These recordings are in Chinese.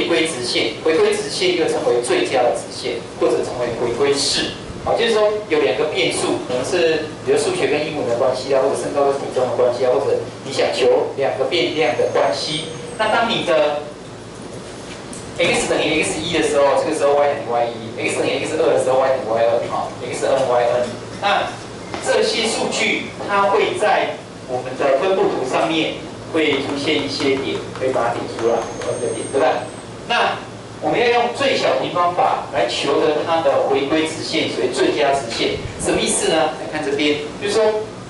回归直线，回归直线又称为最佳的直线，或者称为回归式。好，就是说有两个变数，可能是比如数学跟英文的关系啊，或者身高跟体重的关系啊，或者你想求两个变量的关系。那当你的 x 等于 x1 的时候，这个时候 y 等于 y1；x 等于 x2 的时候 y 等于 y2， 好 ，xn yn。那这些数据它会在我们的分布图上面会出现一些点，可以把它点出来，n 个点，对不对？那我们要用最小平方法来求得它的回归直线，所以最佳直线。什么意思呢？来看这边，就是说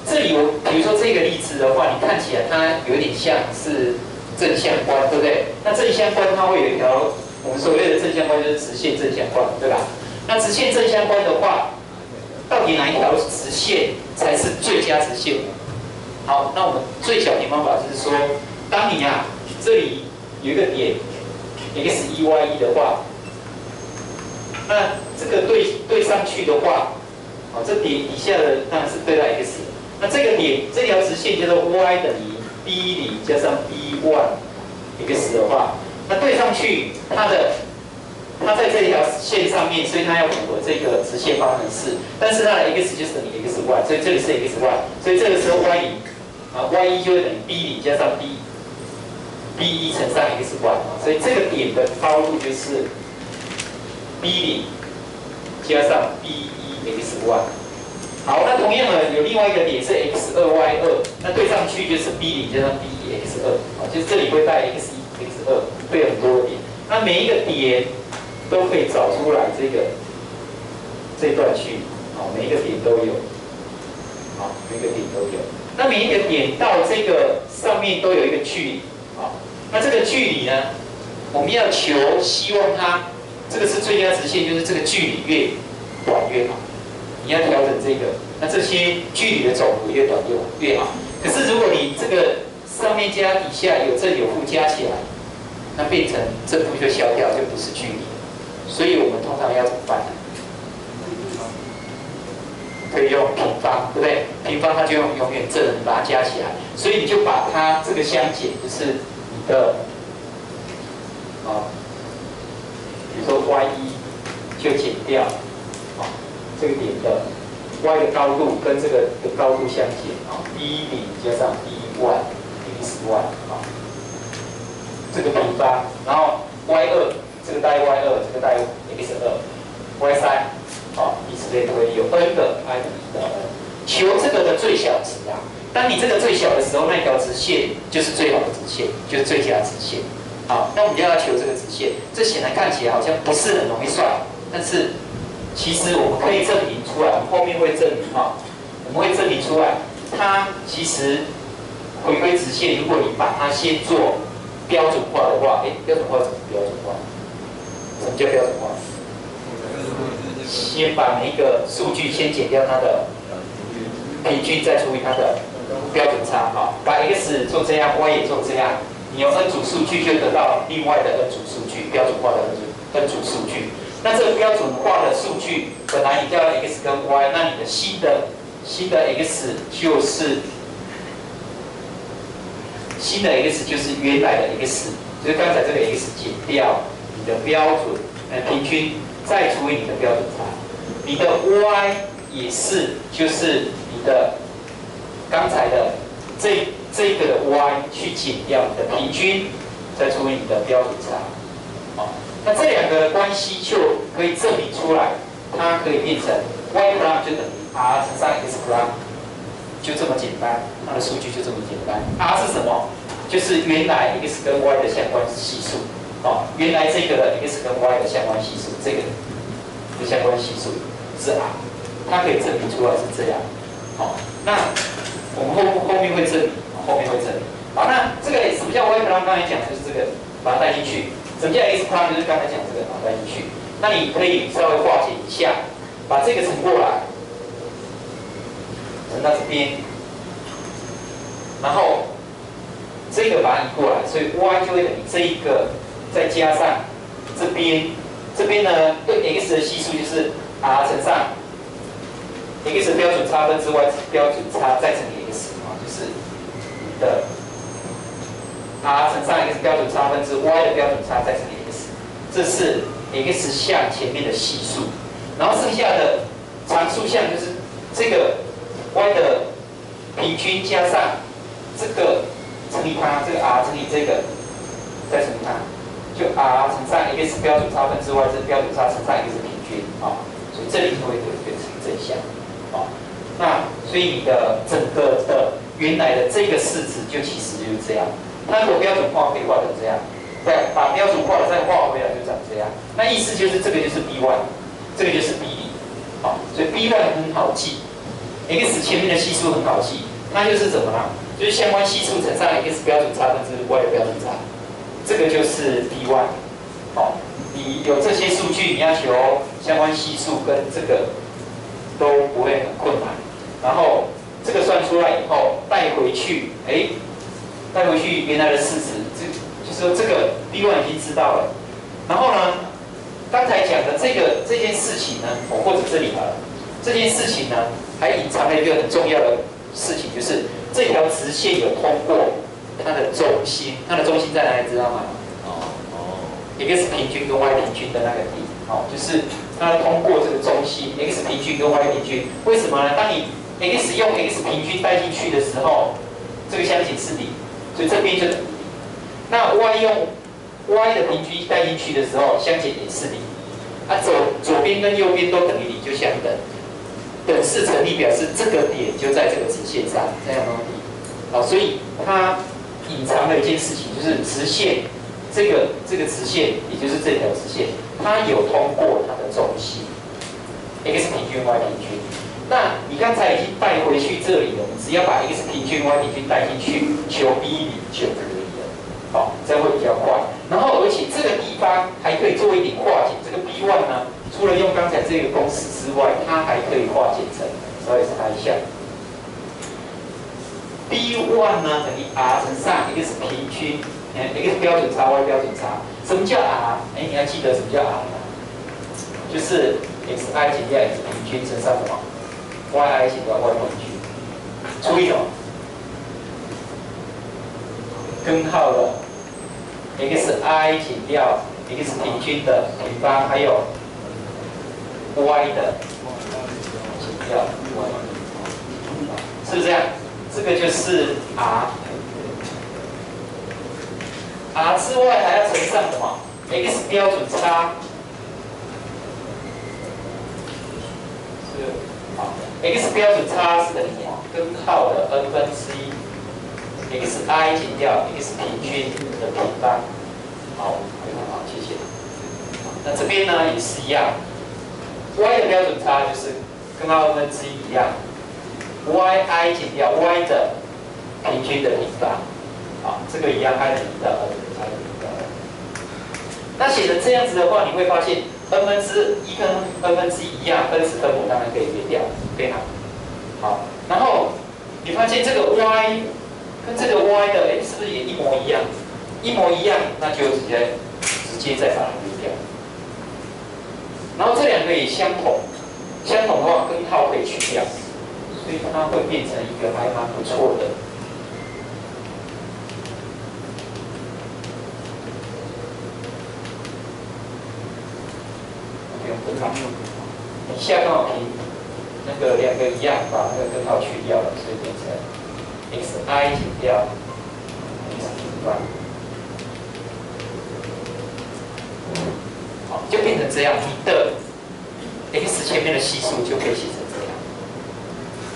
这里比如说这个例子的话，你看起来它有点像是正相关，对不对？那正相关它会有一条我们所谓的正相关就是直线正相关，对吧？那直线正相关的话，到底哪一条直线才是最佳直线？好，那我们最小平方法就是说，当你这里有一个点 x1 y1 的话，那这个对上去的话，这点底下的当然是对到 x， 那这个点这条直线叫做 y 等于 b0加上 b1 x 的话，那对上去它在这条线上面，所以它要符合这个直线方程式，但是它的 x 就是等于 xy， 所以这里是 xy， 所以这个时候 y1 就会等于 b0加上 b1 乘上 xy， 所以这个点的高度就是 b0加上 b1 xy。好，那同样的有另外一个点是 x2 y2， 那对上去就是 b0加上 b1 x2， 就是这里会带 x1 x2， 会有很多个点，那每一个点都可以找出来这段距离，每一个点都有，每一个点都有。那每一个点到这个上面都有一个距离，那这个距离呢，我们要求希望它这个是最佳直线，就是这个距离越短越好。你要调整这个，那这些距离的总和越短越好。可是如果你这个上面加底下有正有负加起来，那变成正负就消掉，就不是距离。所以我们通常要怎么办呢？可以用平方，对不对？平方它就用永远正的，你把它加起来，所以你就把它这个相减，就是你的比如说 y1 就减掉这个点的 y 的高度跟这个的高度相减b0加上 b1 xy 这个平方，然后 y2 这个带 y2， 这个带 x2，y3。以此类推，有 n 个 i 等于1到 n， 求这个的最小值当你这个最小的时候，那条直线就是最好的直线，就是最佳直线。好，那我们就要求这个直线。这显然看起来好像不是很容易算，但是其实我们可以证明出来，我们后面会证明我们会证明出来，它其实回归直线，如果你把它先做标准化的话，标准化怎么标准化？什么叫标准化？先把每一个数据先减掉它的平均，再除以它的标准差，把 x 做这样 ，y 也做这样，你有 n 组数据就得到另外的 n 组数据，标准化的 n 组数据。那这个标准化的数据，本来你叫 x 跟 y， 那你的新的 x 就是原来的 x， 就是刚才这个 x 减掉你的标准平均。再除以你的标准差，你的 y 也是，就是你的刚才的这个的 y 去减掉你的平均，再除以你的标准差。那这两个关系就可以证明出来，它可以变成 y prime 就等于 r 乘上 x prime， 就这么简单，它的数据就这么简单。r 是什么？就是原来 x 跟 y 的相关系数。原来这个的 x 跟 y 的相关系数，这个的相关系数是 r， 它可以证明出来是这样。那我们后面会证明，好，那这个什么叫 y prime？ 刚才讲就是这个，把它带进去。什么叫 x prime？ 就是刚才讲这个，把它带进去。那你可以稍微化解一下，把这个乘过来，乘到这边，然后这个把它移过来，所以 y 就会等于这一个。再加上这边呢，对 x 的系数就是 r 乘上 x 标准差分之 y 标准差再乘以 x， 就是你的 r 乘上 x 标准差分之 y 的标准差再乘以 x。这是 x 项前面的系数，然后剩下的常数项就是这个 y 的平均加上这个乘以它，这个 r 乘以这个，再乘以它，就 r 乘上 x 标准差分之 y 是标准差乘上 x 平均啊，所以这里就会变成正向啊。那所以你的整个的原来的这个式子就其实就是这样。它如果标准化可以画成这样，再把标准化的再画回来就长这样。那意思就是这个就是 b1， 这个就是 b0，好，所以 b1 很好记 ，x 前面的系数很好记，那就是怎么啦？就是相关系数乘上 x 标准差分之 y 的标准差，这个就是 b1。好，你有这些数据，你要求相关系数跟这个都不会很困难。然后这个算出来以后带回去，带回去原来的式子，就是说这个 b1 已经知道了。然后呢，刚才讲的这件事情呢，或者这里好了，这件事情呢，还隐藏了一个很重要的事情，就是这条直线有通过它的中心，它的中心在哪里知道吗？x 平均跟 y 平均的那个点，就是它通过这个中心 x 平均跟 y 平均，为什么呢？当你 x 用 x 平均带进去的时候，这个相减是零，所以这边就等于零。那 y 用 y 的平均带进去的时候，相减也是零。左边跟右边都等于零，就相等。等式成立表示这个点就在这个直线上，这样吗？所以它隐藏了一件事情，就是直线这个直线，也就是这条直线，它有通过它的中心 x 平均 y 平均。那你刚才已经带回去这里了，你只要把 x 平均 y 平均带进去，求 b 0就可以了。好，这样会比较快。然后而且这个地方还可以做一点化简，这个 b1 呢，除了用刚才这个公式之外，它还可以化简成，稍微查一下 ，b1 呢等于 r 乘上 x 平均，x 标准差 y 标准差。什么叫 r？ 你还记得什么叫 r 吗？就是 xi 减掉 x 平均乘上什么 ？yi 减掉 y 平均，除以什么？根号的 xi 减掉 x 平均的平方，还有 y 的减掉 y， 是不是这样？这个就是 r。r 之外还要乘上什么 ？x 标准差。x 标准差是等于什么？根号的 n 分之一 xi 减掉 x 平均的平方。好，非常好，谢谢。那这边呢也是一样 ，y 的标准差就是跟 n 分之一一样 ，yi 减掉 y 的平均的平方。好，这个一样 i 等于到 n， i 等于到 n。那写成这样子的话，你会发现 n 分之一跟 n 分之一一样，分子分母当然可以约掉，非常好。然后你发现这个 y 跟这个 y 的，是不是也一模一样？一模一样，那就直接再把它约掉。然后这两个也相同，相同的话根号可以去掉，所以它会变成一个还蛮不错的。你下刚好平那个两个一样，把那个根号去掉了，所以变成 xi 减掉 x 平方，好，就变成这样。你的 x 前面的系数就可以写成这样。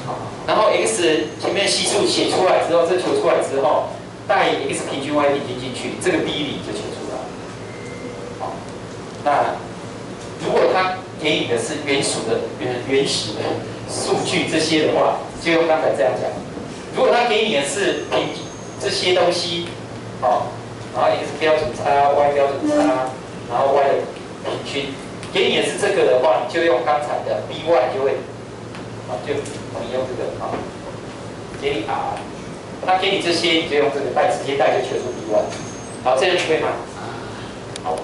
好，然后 x 前面的系数写出来之后，这求出来之后，带 x 平均 y 平均进去，这个 b 0就求出来。好，那如果它给你的是原始的数据这些的话，就用刚才这样讲。如果它给你的是这些东西，然后 x 标准差 y 标准差，然后 y 的平均，给你的是这个的话，你就用刚才的 b1 就会，就你用这个给你 r， 它给你这些，你就用这个直接带就求出 b1。好，这样你会吗？好。